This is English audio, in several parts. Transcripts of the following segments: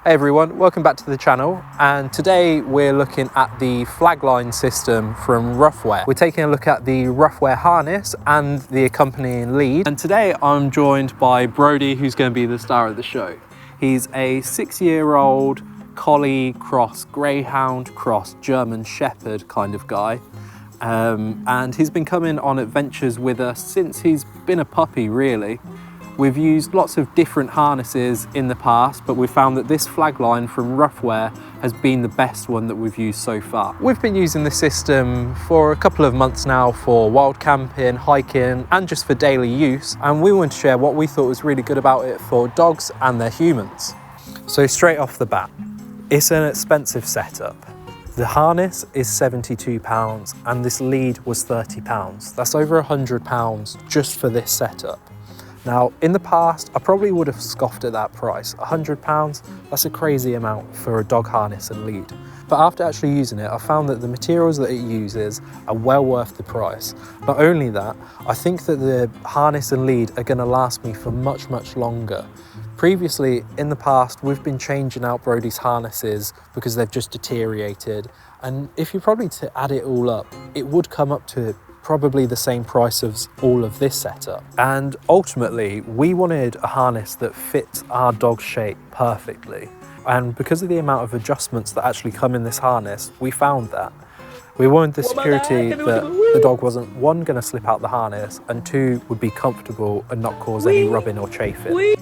Hey everyone, welcome back to the channel, and today we're looking at the Flagline system from Ruffwear. We're taking a look at the Ruffwear harness and the accompanying lead, and today I'm joined by Brody, who's going to be the star of the show. He's a 6-year-old collie cross greyhound cross German shepherd kind of guy, and he's been coming on adventures with us since he's been a puppy really. We've used lots of different harnesses in the past, but we've found that this Flagline from Ruffwear has been the best one that we've used so far. We've been using the system for a couple of months now for wild camping, hiking, and just for daily use. And we want to share what we thought was really good about it for dogs and their humans. So straight off the bat, it's an expensive setup. The harness is £72 and this lead was £30. That's over £100 just for this setup. Now, in the past, I probably would have scoffed at that price. £100, that's a crazy amount for a dog harness and lead. But after actually using it, I found that the materials that it uses are well worth the price. Not only that, I think that the harness and lead are gonna last me for much, much longer. Previously, in the past, we've been changing out Brody's harnesses because they've just deteriorated. And if you probably to add it all up, it would come up to probably the same price as all of this setup. And ultimately, we wanted a harness that fits our dog's shape perfectly. And because of the amount of adjustments that actually come in this harness, we found that. We wanted the security that the dog wasn't, one, gonna slip out the harness, and two, would be comfortable and not cause any rubbing or chafing.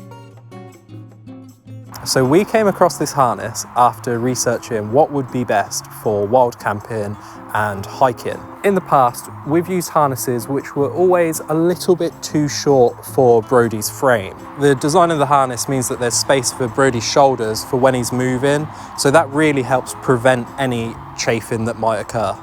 So we came across this harness after researching what would be best for wild camping and hiking. In the past, we've used harnesses which were always a little bit too short for Brody's frame. The design of the harness means that there's space for Brody's shoulders for when he's moving, so that really helps prevent any chafing that might occur.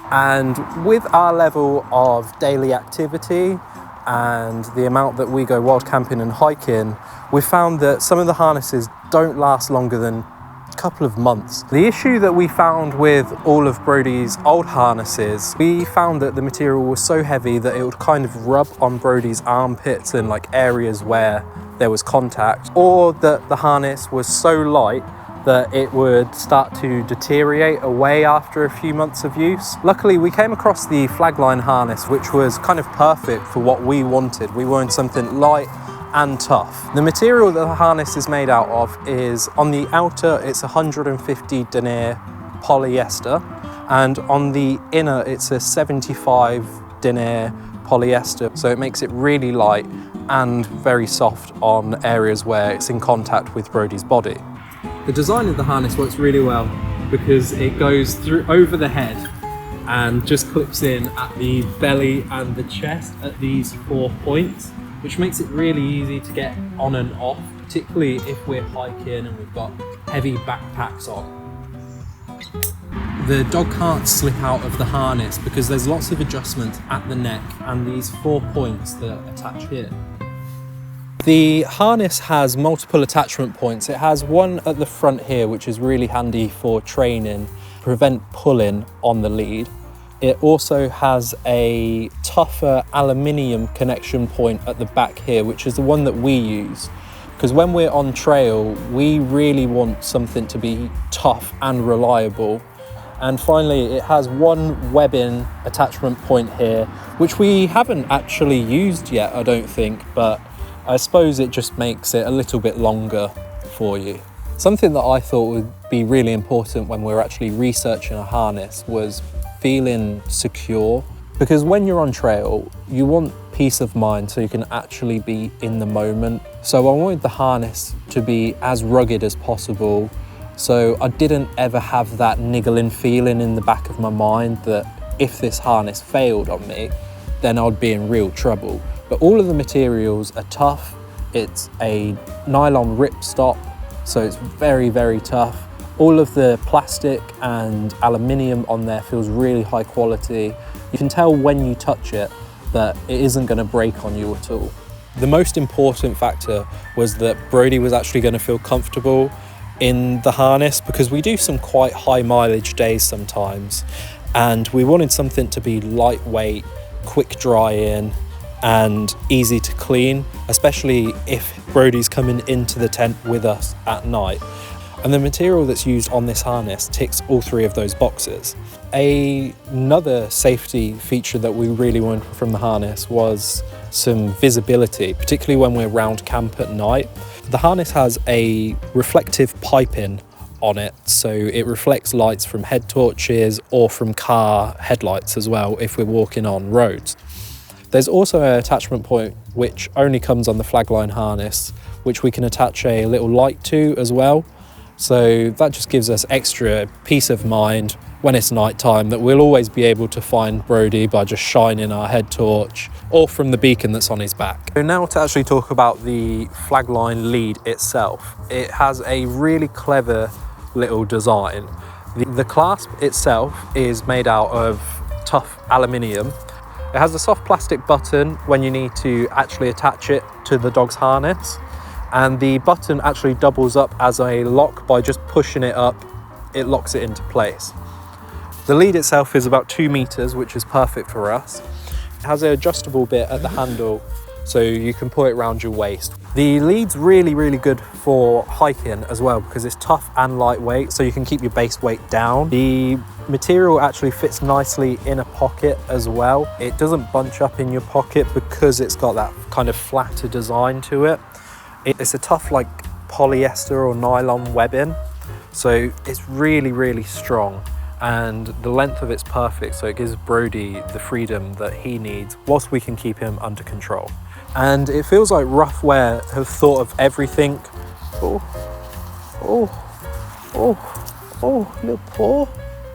And with our level of daily activity and the amount that we go wild camping and hiking, we found that some of the harnesses don't last longer than a couple of months. The issue that we found with all of Brody's old harnesses, we found that the material was so heavy that it would kind of rub on Brody's armpits and like areas where there was contact, or that the harness was so light that it would start to deteriorate away after a few months of use. Luckily, we came across the Flagline harness, which was kind of perfect for what we wanted. We wanted something light and tough. The material that the harness is made out of is, on the outer, it's 150 denier polyester, and on the inner, it's a 75 denier polyester. So it makes it really light and very soft on areas where it's in contact with Brody's body. The design of the harness works really well because it goes through over the head and just clips in at the belly and the chest at these 4 points, which makes it really easy to get on and off, particularly if we're hiking and we've got heavy backpacks on. The dog can't slip out of the harness because there's lots of adjustments at the neck and these 4 points that attach here. The harness has multiple attachment points. It has one at the front here, which is really handy for training, prevent pulling on the lead. It also has a tougher aluminium connection point at the back here, which is the one that we use. Because when we're on trail, we really want something to be tough and reliable. And finally, it has one webbing attachment point here, which we haven't actually used yet, I don't think, but I suppose it just makes it a little bit longer for you. Something that I thought would be really important when we're actually researching a harness was feeling secure. Because when you're on trail, you want peace of mind so you can actually be in the moment. So I wanted the harness to be as rugged as possible, so I didn't ever have that niggling feeling in the back of my mind that if this harness failed on me, then I'd be in real trouble. But all of the materials are tough. It's a nylon ripstop, so it's very, very tough. All of the plastic and aluminium on there feels really high quality. You can tell when you touch it that it isn't going to break on you at all. The most important factor was that Brody was actually going to feel comfortable in the harness, because we do some quite high mileage days sometimes, and we wanted something to be lightweight, quick drying, and easy to clean, especially if Brody's coming into the tent with us at night. And the material that's used on this harness ticks all three of those boxes. Another safety feature that we really wanted from the harness was some visibility, particularly when we're round camp at night. The harness has a reflective piping on it, so it reflects lights from head torches or from car headlights as well if we're walking on roads. There's also an attachment point which only comes on the Flagline harness, which we can attach a little light to as well. So that just gives us extra peace of mind when it's night time, that we'll always be able to find Brody by just shining our head torch or from the beacon that's on his back. So now to actually talk about the Flagline lead itself. It has a really clever little design. The clasp itself is made out of tough aluminium. It has a soft plastic button when you need to actually attach it to the dog's harness. And the button actually doubles up as a lock. By just pushing it up, it locks it into place. The lead itself is about 2 meters, which is perfect for us. It has an adjustable bit at the handle, so you can pull it around your waist. The lead's really, really good for hiking as well, because it's tough and lightweight, so you can keep your base weight down. The material actually fits nicely in a pocket as well. It doesn't bunch up in your pocket because it's got that kind of flatter design to it. It's a tough like polyester or nylon webbing, so it's really, really strong, and the length of it's perfect, so it gives Brody the freedom that he needs whilst we can keep him under control. And it feels like Ruffwear have thought of everything. Oh, little paw,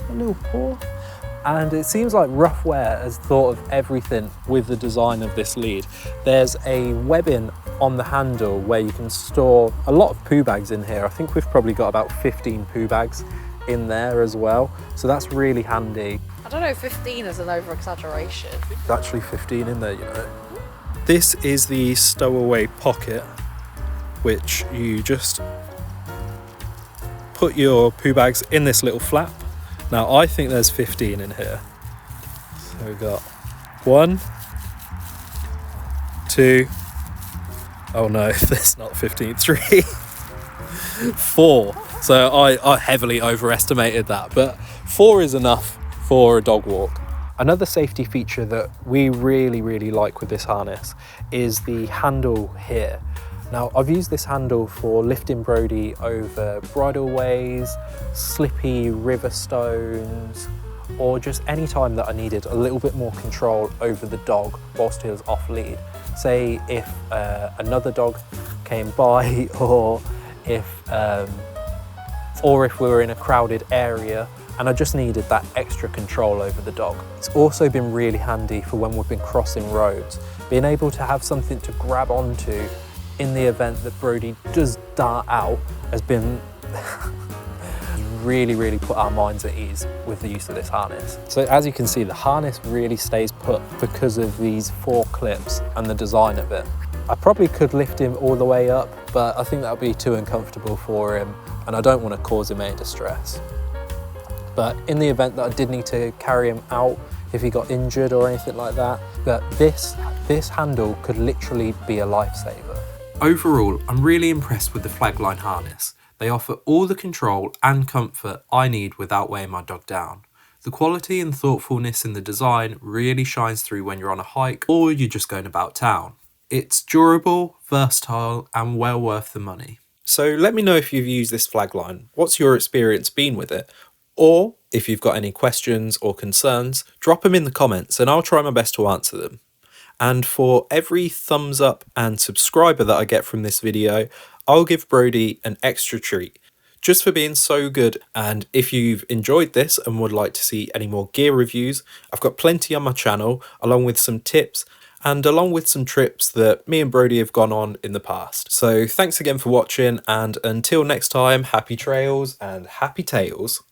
a little paw. And it seems like Ruffwear has thought of everything with the design of this lead. There's a webbing on the handle where you can store a lot of poo bags in here. I think we've probably got about 15 poo bags in there as well. So that's really handy. I don't know, 15 is an over-exaggeration. There's actually 15 in there, you know. This is the stowaway pocket, which you just put your poo bags in this little flap. Now I think there's 15 in here. So we've got 1, 2, oh no, there's not 15, 3, 4. So I heavily overestimated that, but 4 is enough for a dog walk. Another safety feature that we really, really like with this harness is the handle here. Now, I've used this handle for lifting Brody over bridleways, slippy river stones, or just any time that I needed a little bit more control over the dog whilst he was off lead. Say if another dog came by, or if we were in a crowded area and I just needed that extra control over the dog. It's also been really handy for when we've been crossing roads, being able to have something to grab onto in the event that Brody does dart out has been really, really put our minds at ease with the use of this harness. So as you can see, the harness really stays put because of these 4 clips and the design of it. I probably could lift him all the way up, but I think that would be too uncomfortable for him, and I don't want to cause him any distress. But in the event that I did need to carry him out if he got injured or anything like that, but this handle could literally be a lifesaver. Overall, I'm really impressed with the Flagline harness. They offer all the control and comfort I need without weighing my dog down. The quality and thoughtfulness in the design really shines through when you're on a hike or you're just going about town. It's durable, versatile, and well worth the money. So let me know if you've used this Flagline. What's your experience been with it? Or if you've got any questions or concerns, drop them in the comments and I'll try my best to answer them. And for every thumbs up and subscriber that I get from this video, I'll give Brody an extra treat just for being so good. And if you've enjoyed this and would like to see any more gear reviews, I've got plenty on my channel, along with some tips and along with some trips that me and Brody have gone on in the past. So thanks again for watching, and until next time, happy trails and happy tails.